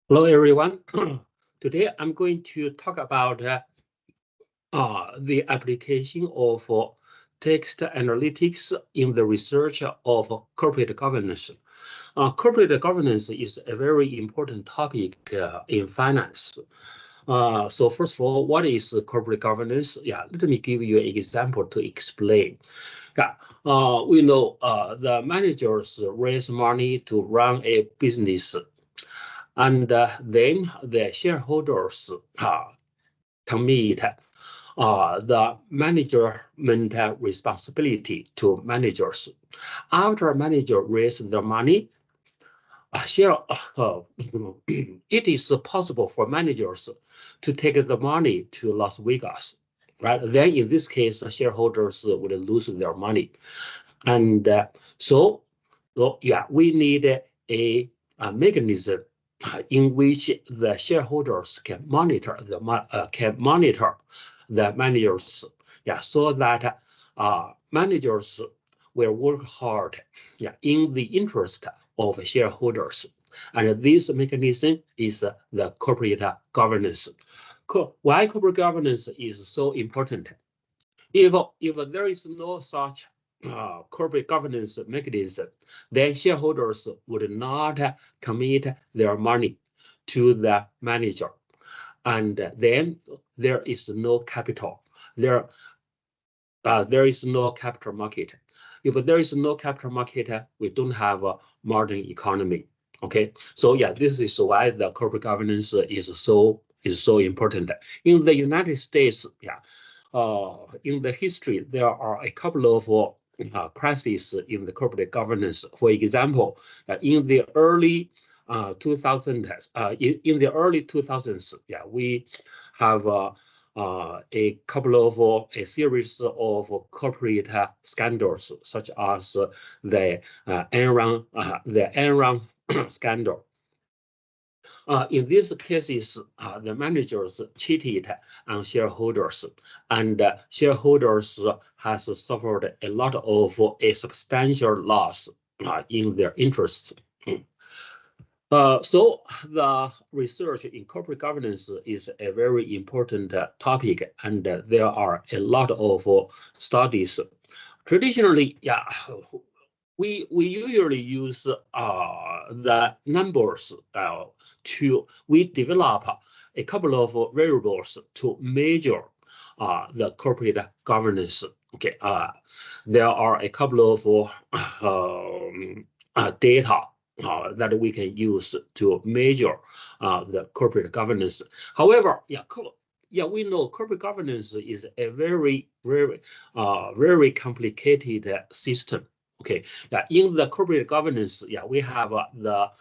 Hello, everyone. Today, I'm going to talk about the application of text analytics in the research of corporate governance. Corporate governance is a very important topic in finance. So first of all, what is corporate governance? Yeah, let me give you an example to explain. Yeah, we know the managers raise money to run a business, and then the shareholders commit the management responsibility to managers. After manager raise the money, it is possible for managers to take the money to Las Vegas, right? Then in this case, the shareholders would lose their money. And yeah, we need a mechanism in which the shareholders can monitor the managers, yeah, so that managers will work hard, yeah, in the interest of shareholders. And this mechanism is the corporate governance. Why corporate governance is so important? If there is no such corporate governance mechanism, then shareholders would not commit their money to the manager, and then there is no capital. There is no capital market. If there is no capital market, we don't have a modern economy. Okay, so yeah, this is why the corporate governance is so important. In the United States, yeah, in the history, there are a couple of crises in the corporate governance. For example, in the early 2000s, in the early 2000s, yeah, we have a couple of a series of corporate scandals, such as the Enron scandal. In these cases, the managers cheated on shareholders, and shareholders has suffered a lot of a substantial loss in their interests. So the research in corporate governance is a very important topic, and there are a lot of studies. Traditionally, yeah, we usually use the numbers we develop a couple of variables to measure the corporate governance. Okay, there are a couple of data that we can use to measure the corporate governance. However, yeah, we know corporate governance is a very complicated system. Okay, yeah, in the corporate governance, yeah, we have the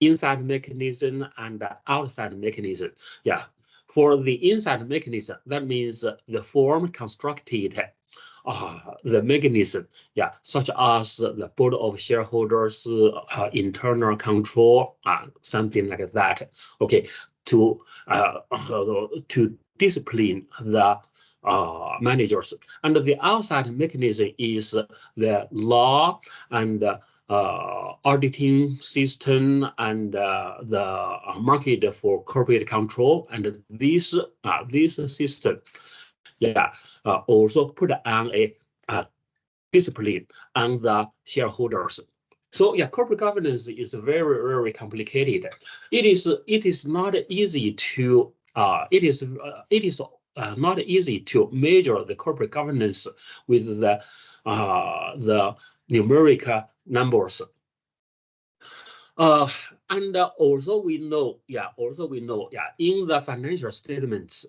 inside mechanism and outside mechanism. Yeah, for the inside mechanism, that means the form constructed the mechanism, yeah, such as the board of shareholders, internal control, something like that. Okay, to discipline the managers. And the outside mechanism is the law and auditing system and the market for corporate control. And this system, yeah, also put on a discipline on the shareholders. So yeah, corporate governance is very complicated. It is not easy to not easy to measure the corporate governance with the numeric numbers. And also we know, yeah, in the financial statements,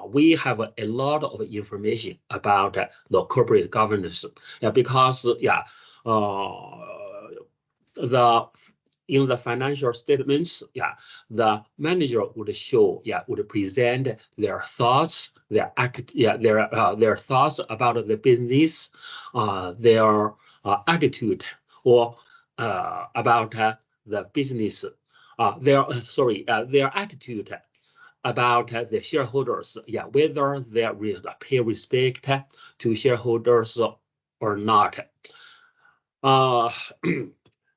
we have a lot of information about the corporate governance. Yeah, because the in the financial statements, yeah, the manager would present their thoughts, their thoughts about the business, their attitude or about the business, their attitude about the shareholders, yeah, whether they pay respect to shareholders or not. Uh,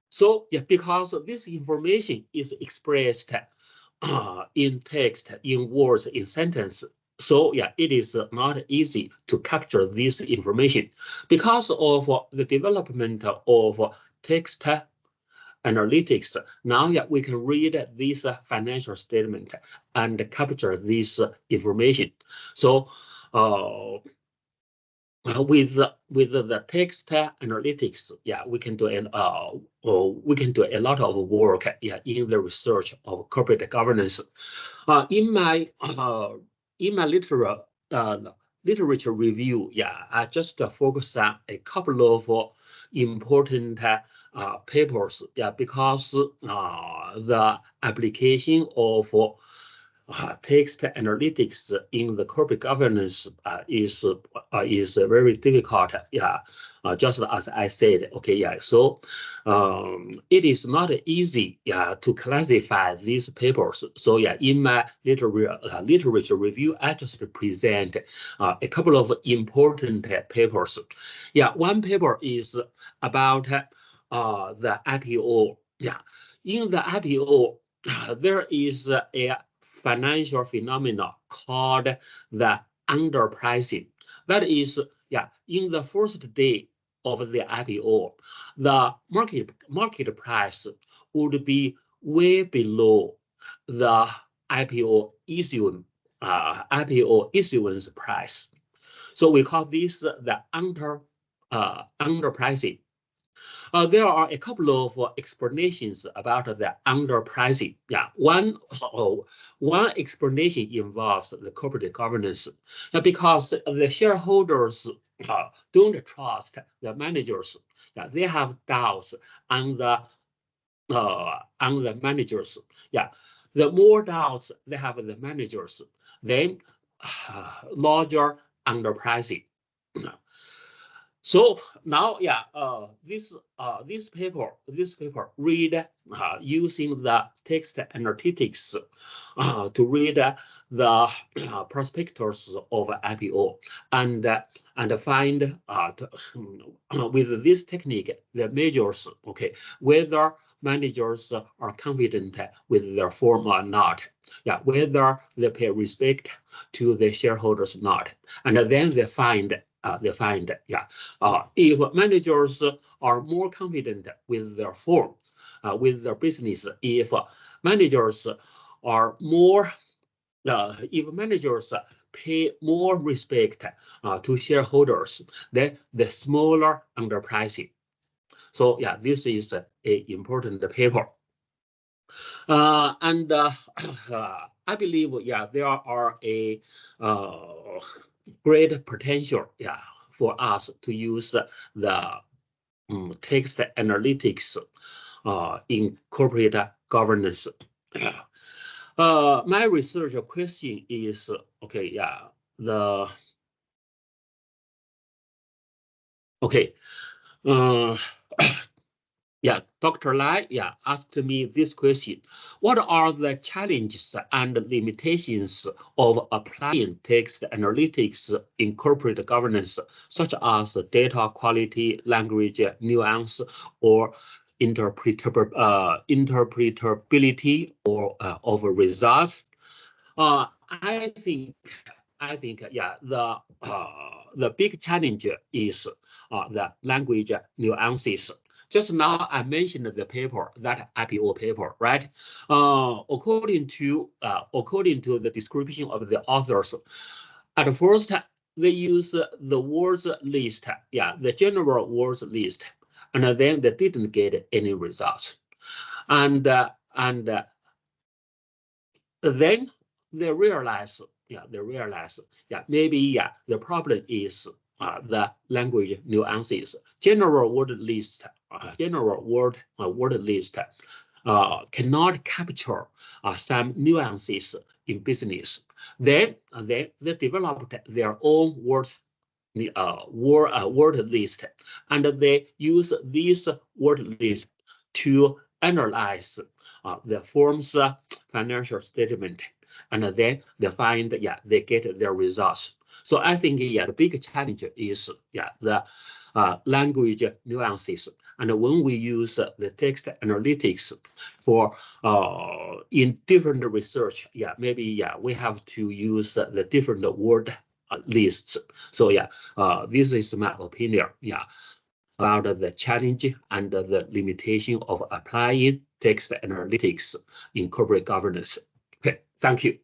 So yeah, because this information is expressed in text, in words, in sentence. So yeah, it is not easy to capture this information because of the development of text analytics. Now yeah, we can read this financial statement and capture this information. So with the text analytics, yeah, we can do a lot of work, yeah, in the research of corporate governance. In my uh, literature review, yeah, I just focus on a couple of important papers, yeah, because the application of text analytics in the corporate governance is very difficult. Yeah, just as I said. Okay, yeah. So it is not easy, yeah, to classify these papers. So yeah, in my literature review, I just present a couple of important papers. Yeah, one paper is about the IPO. Yeah, in the IPO, there is a financial phenomena called the underpricing. That is, yeah, in the first day of the IPO, the market price would be way below the IPO issuance price. So we call this the underpricing. There are a couple of explanations about the underpricing. Yeah, one explanation involves the corporate governance, because the shareholders don't trust the managers. Yeah, they have doubts on the managers. Yeah, the more doubts they have the managers, then larger underpricing. So now, yeah, this paper read using the text analytics to read the prospectus of IPO and find with this technique the measures, okay, whether managers are confident with their firm or not. Yeah, whether they pay respect to the shareholders or not, and then they find, yeah, if managers are more confident with their firm, with their business, managers if managers pay more respect to shareholders, then the smaller underpricing. So yeah, this is a important paper. And I believe, yeah, there are a great potential, yeah, for us to use the text analytics in corporate governance. My research question is, okay, yeah, okay, uh, yeah, Dr. Lai, yeah, asked me this question. What are the challenges and limitations of applying text analytics in corporate governance, such as data quality, language nuance, or interpretability or of results? Uh, I think, yeah, the big challenge is the language nuances. Just now, I mentioned the paper, that IPO paper, right? According to the description of the authors, at first they use the words list, yeah, the general words list, and then they didn't get any results, and then they realize, yeah, maybe, yeah, the problem is the language nuances. General word list cannot capture some nuances in business. Then they developed their own word list, and they use this word list to analyze the firm's financial statement, and then they find, yeah, they get their results. So I think, yeah, the big challenge is, yeah, the language nuances. And when we use the text analytics for in different research, maybe we have to use the different word lists. So this is my opinion. About the challenge and the limitation of applying text analytics in corporate governance. Okay, thank you.